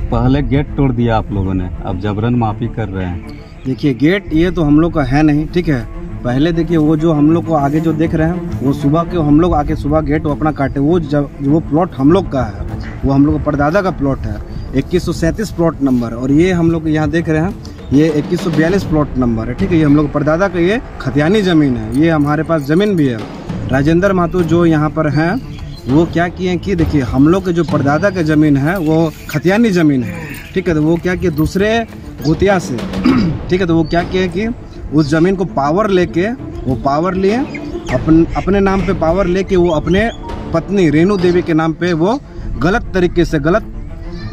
पहले गेट तोड़ दिया आप लोगों ने, अब जबरन माफी कर रहे हैं। देखिए गेट ये तो हम लोग का है नहीं, ठीक है। पहले देखिए वो जो हम लोग को आगे जो देख रहे हैं वो सुबह के हम लोग आके सुबह गेट अपना काटे, वो प्लॉट हम लोग का है, वो हम लोग का परदादा का प्लॉट है, 2137 प्लॉट नंबर। और ये हम लोग यहाँ देख रहे हैं ये 2142 प्लॉट नंबर है, ठीक है। ये हम लोग परदादा का ये खतियानी ज़मीन है, ये हमारे पास ज़मीन भी है। राजेंद्र महतो जो यहाँ पर हैं वो क्या किए कि देखिए हम लोग के जो परदादा का ज़मीन है वो खतियानी ज़मीन है, ठीक है। तो वो क्या किए दूसरे गोतिया से, ठीक है। तो वो क्या किए कि उस ज़मीन को पावर लेके वो पावर लिए अपने नाम पे पावर लेके वो अपने पत्नी रेणु देवी के नाम पे वो गलत तरीके से गलत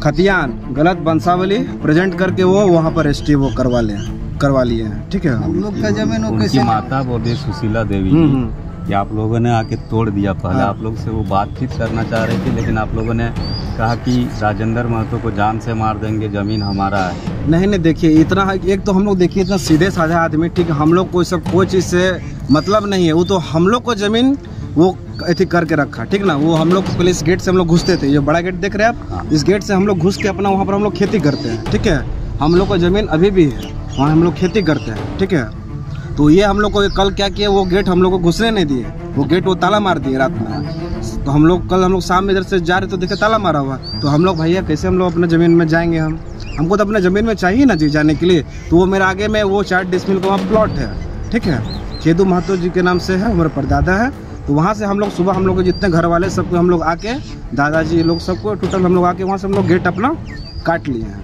खतियान गलत वंशावली प्रेजेंट करके वो वहाँ पर रजिस्ट्री वो करवा लिए हैं, ठीक है। हम लोग का जमीन उनकी माता बोले सुशीला देवी कि आप लोगों ने आके तोड़ दिया। पहले आप लोग से वो बातचीत करना चाह रहे थे, लेकिन आप लोगों ने कहा कि राजेंद्र महतो को जान से मार देंगे, जमीन हमारा है। नहीं देखिए इतना एक तो हम लोग देखिए इतना सीधे साधा आदमी, ठीक है। हम लोग कोई चीज़ से मतलब नहीं है, वो तो हम लोग को जमीन वो ऐसी करके रखा, ठीक ना। वो हम लोग पहले इस गेट से हम लोग घुसते थे, ये बड़ा गेट देख रहे हैं आप, इस गेट से हम लोग घुस के अपना वहाँ पर हम लोग खेती करते हैं, ठीक है। हम लोग का ज़मीन अभी भी है, वहाँ हम लोग खेती करते हैं, ठीक है। तो ये हम लोग को कल क्या किया, वो गेट हम लोग को घुसने नहीं दिए, वो गेट वो ताला मार दिए रात में। तो हम लोग कल हम लोग शाम में इधर से जा रहे तो देखे ताला मारा हुआ। तो हम लोग भैया कैसे हम लोग अपने ज़मीन में जाएंगे, हमको तो अपने ज़मीन में चाहिए ना जी जाने के लिए। तो वो मेरे आगे में वो 4 डिसमिल का वहाँ प्लॉट है, ठीक है। खेदू महतो जी के नाम से है, हमारे परदादा है। तो वहाँ से हम लोग सुबह हम लोग के जितने घर वाले सबको हम लोग आके दादाजी लोग सबको टोटल हम लोग आके वहाँ से हम लोग गेट अपना काट लिए हैं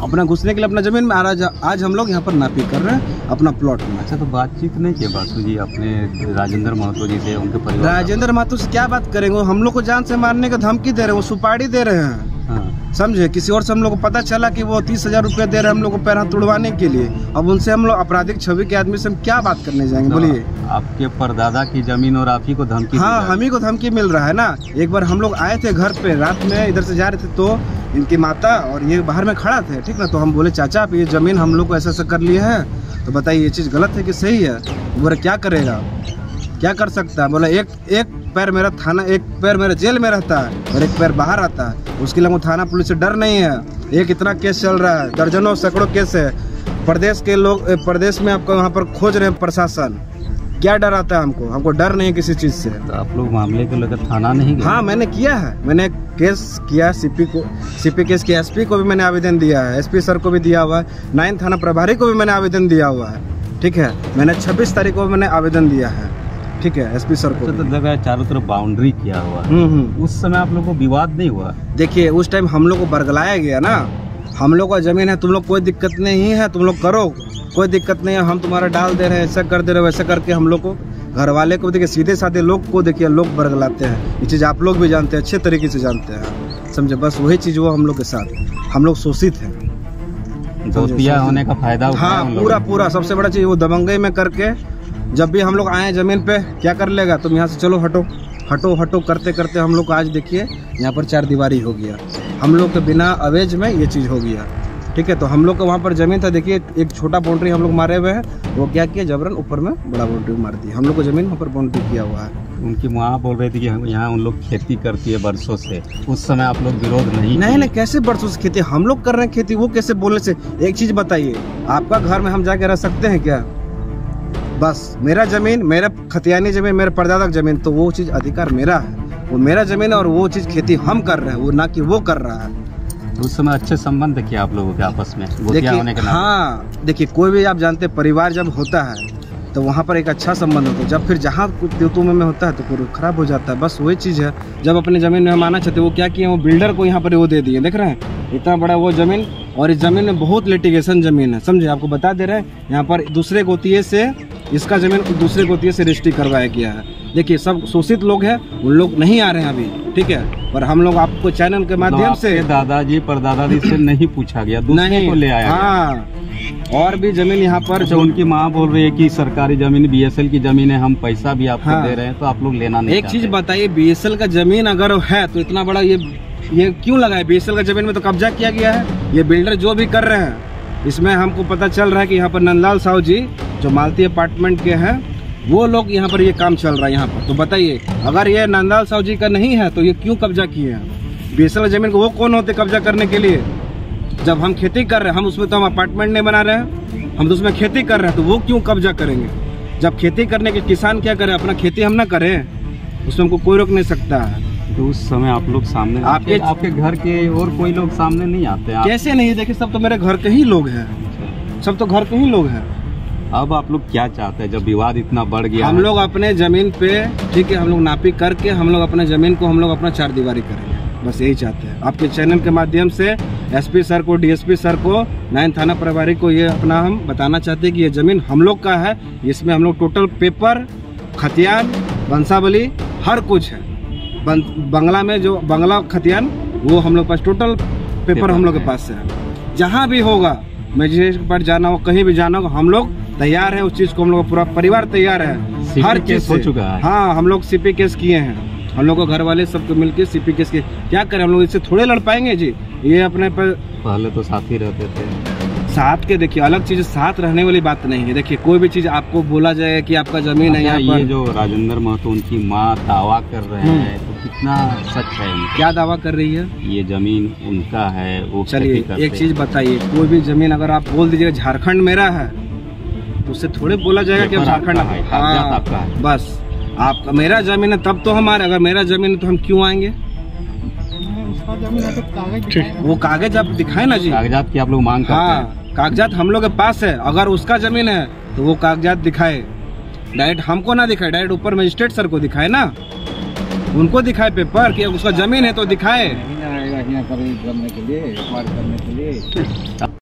अपना घुसने के लिए अपना ज़मीन में। आज हम लोग यहाँ पर नापी कर रहे हैं अपना प्लॉट में। अच्छा, तो बातचीत नहीं किया बासु जी अपने राजेंद्र महतो जी से, उनके परिवार? राजेंद्र महतो से क्या बात करेंगे, हम लोग को जान से मारने का धमकी दे रहे हैं, वो सुपारी दे रहे हैं, समझे। किसी और से हम लोग को पता चला कि वो 30,000 रुपये दे रहे हैं हम लोग को पैर हाथ तुड़वाने के लिए। अब उनसे हम लोग आपराधिक छवि के आदमी से हम क्या बात करने जाएंगे, बोलिए। आपके परदादा की जमीन और आप ही को धमकी? हाँ, हम ही को धमकी मिल रहा है ना। एक बार हम लोग आए थे घर पे रात में, इधर से जा रहे थे तो इनकी माता और ये बाहर में खड़ा थे, ठीक ना। तो हम बोले चाचा आप ये ज़मीन हम लोग को ऐसा कर लिए हैं, तो बताइए ये चीज़ गलत है कि सही है। बोले क्या करेगा, क्या कर सकता है। बोला एक पैर मेरा थाना, एक पैर मेरा जेल में रहता है और एक पैर बाहर आता है, उसके लिए वो थाना पुलिस से डर नहीं है। एक इतना केस चल रहा है, दर्जनों सैकड़ों केस है, प्रदेश के लोग प्रदेश में आपको वहाँ पर खोज रहे हैं प्रशासन। क्या डर आता है हमको डर नहीं है किसी चीज़ से। तो आप लोग मामले को लेकर थाना नहीं गए? हाँ मैंने किया है, मैंने केस किया सीपी केस किया, एसपी को भी मैंने आवेदन दिया है, एसपी सर को भी दिया हुआ है, 9 थाना प्रभारी को भी मैंने आवेदन दिया हुआ है, ठीक है। मैंने 26 तारीख को मैंने आवेदन दिया है, ठीक है, एसपी सर को। तो जगह चारों तरफ बाउंड्री किया हुआ है, उस समय आप लोग को विवाद नहीं हुआ? देखिए उस टाइम हम लोग को बरगलाया गया ना, हम लोग का ज़मीन है, तुम लोग कोई दिक्कत नहीं है, तुम लोग करो, कोई दिक्कत नहीं है, हम तुम्हारा डाल दे रहे हैं, ऐसा कर दे रहे हो, वैसा करके हम लोग को घर वाले को देखिए सीधे साधे लोग को देखिए लोग बरगलाते हैं। ये चीज़ आप लोग भी जानते हैं, अच्छे तरीके से जानते हैं, समझे। बस वही चीज़ वो हम लोग के साथ, हम लोग शोषित हैं, दोस्तिया होने का फायदा। हाँ पूरा सबसे बड़ा चीज़ वो दबंगई में करके जब भी हम लोग आए ज़मीन पे क्या कर लेगा, तुम यहाँ से चलो हटो करते करते हम लोग को आज देखिए यहाँ पर 4 दीवारी हो गया। हम लोग के बिना अवेज में ये चीज़ हो गया, ठीक है। तो हम लोग का वहाँ पर ज़मीन था, देखिए एक छोटा बाउंड्री हम लोग मारे हुए हैं, वो क्या किया जबरन ऊपर में बड़ा बाउंड्री मार दी। हम लोग को ज़मीन वहाँ पर बाउंड्री किया हुआ है। उनकी माँ बोल रही थी कि यहाँ उन लोग खेती करती है बरसों से, उस समय आप लोग विरोध नहीं? कैसे बरसों से खेती हम लोग कर रहे हैं खेती, वो कैसे बोलने से। एक चीज़ बताइए, आपका घर में हम जाके रह सकते हैं क्या? बस मेरा ज़मीन, मेरा खतियानी ज़मीन, मेरे परदादा की ज़मीन, तो वो चीज़ अधिकार मेरा है, वो मेरा ज़मीन है और वो चीज़ खेती हम कर रहे हैं, वो ना कि वो कर रहा है। उस समय अच्छे संबंध किया आप लोगों के आपस में? देखिए हाँ, देखिए कोई भी आप जानते हैं परिवार जब होता है तो वहाँ पर एक अच्छा संबंध होता है, जब फिर जहाँ त्योतु में होता है तो फिर खराब हो जाता है। बस वही चीज़ है, जब अपने ज़मीन में हम आना चाहते वो क्या किए, वो बिल्डर को यहाँ पर वो दे दिए, देख रहे हैं इतना बड़ा वो ज़मीन, और इस ज़मीन में बहुत लिटिगेशन ज़मीन है, समझे। आपको बता दे रहे हैं यहाँ पर दूसरे गोतिये से इसका ज़मीन दूसरे गोतिये से रजिस्ट्री करवाया गया है। देखिए सब शोषित लोग हैं, उन लोग नहीं आ रहे हैं अभी, ठीक है। पर हम लोग आपको चैनल के माध्यम से दादाजी परदादाजी से नहीं पूछा गया, दूसरे को ले आया। हाँ, और भी जमीन यहाँ पर जो उनकी माँ बोल रही है कि सरकारी जमीन बीएसएल की जमीन है, हम पैसा भी आपको दे रहे हैं, तो आप लोग लेना नहीं। एक चीज बताइए, बीएसएल का जमीन अगर है तो इतना बड़ा ये क्यों लगा है? बीएसएल का जमीन में तो कब्जा किया गया है। ये बिल्डर जो भी कर रहे हैं, इसमें हमको पता चल रहा है कि यहाँ पर नंदलाल साहू जी जो मालती अपार्टमेंट के हैं, वो लोग यहाँ पर ये काम चल रहा है यहाँ पर। तो बताइए, अगर ये नंदलाल साहू जी का नहीं है तो ये क्यों कब्जा किए हैं? बीएसएल जमीन को वो कौन होते कब्जा करने के लिए? जब हम खेती कर रहे हैं, हम उसमें तो हम अपार्टमेंट नहीं बना रहे हैं, हम तो उसमें खेती कर रहे हैं, तो वो क्यों कब्जा करेंगे? जब खेती करने के किसान क्या करें, अपना खेती हम ना करें, उसमें हमको कोई रोक नहीं सकता है। तो उस समय आप लोग सामने आपके घर के और कोई लोग सामने नहीं आते? कैसे नहीं? देखिए सब तो मेरे घर के ही लोग हैं, सब तो घर के ही लोग हैं। अब आप लोग क्या चाहते हैं जब विवाद इतना बढ़ गया? हम लोग अपने जमीन पे, ठीक है, हम लोग नापी करके हम लोग अपने जमीन को हम लोग अपना चार दीवारी करेंगे, बस यही चाहते हैं। आपके चैनल के माध्यम से एसपी सर को, डीएसपी सर को, 9 थाना प्रभारी को ये अपना हम बताना चाहते हैं कि ये जमीन हम लोग का है। इसमें हम लोग टोटल पेपर, खतियान, वंशावली हर कुछ है। बंगला में जो बंगला खतियान वो हम लोग पास टोटल पेपर हम लोग के पास है। जहाँ भी होगा, मजिस्ट्रेट पर जाना हो, कहीं भी जाना हो, हम लोग तैयार है उस चीज को, हम लोग पूरा परिवार तैयार है। हर चीज हो चुका है। हाँ, हम लोग सीपी केस किए हैं, हम लोग को घर वाले सबको मिलके सीपी केस किए। क्या करें, हम लोग इससे थोड़े लड़ पाएंगे जी। ये अपने पर पहले तो साथ ही रहते थे, साथ के देखिए अलग चीज, साथ रहने वाली बात नहीं है। देखिए कोई भी चीज आपको बोला जाए कि आपका जमीन है यहाँ पर। ये जो राजेंद्र महतो उनकी माँ दावा कर रहे हैं, तो कितना सच है? क्या दावा कर रही है? ये जमीन उनका है, वो चलिए एक चीज बताइए, कोई भी जमीन अगर आप बोल दीजिएगा झारखंड मेरा है, तो उससे थोड़े बोला जाएगा कि झारखंड है। हाँ, बस आपका मेरा जमीन है तब तो हमारे, अगर मेरा जमीन है तो हम क्यों आएंगे? वो कागज आप दिखाए ना जी, कागजात की आप लोग मांग करते हैं। कागजात हम लोग के पास है, अगर उसका जमीन है तो वो कागजात दिखाए, डायरेक्ट हमको ना दिखाए, डायरेक्ट ऊपर मजिस्ट्रेट सर को दिखाए ना, उनको दिखाए पेपर कि उसका जमीन है तो दिखाए। करने के लिए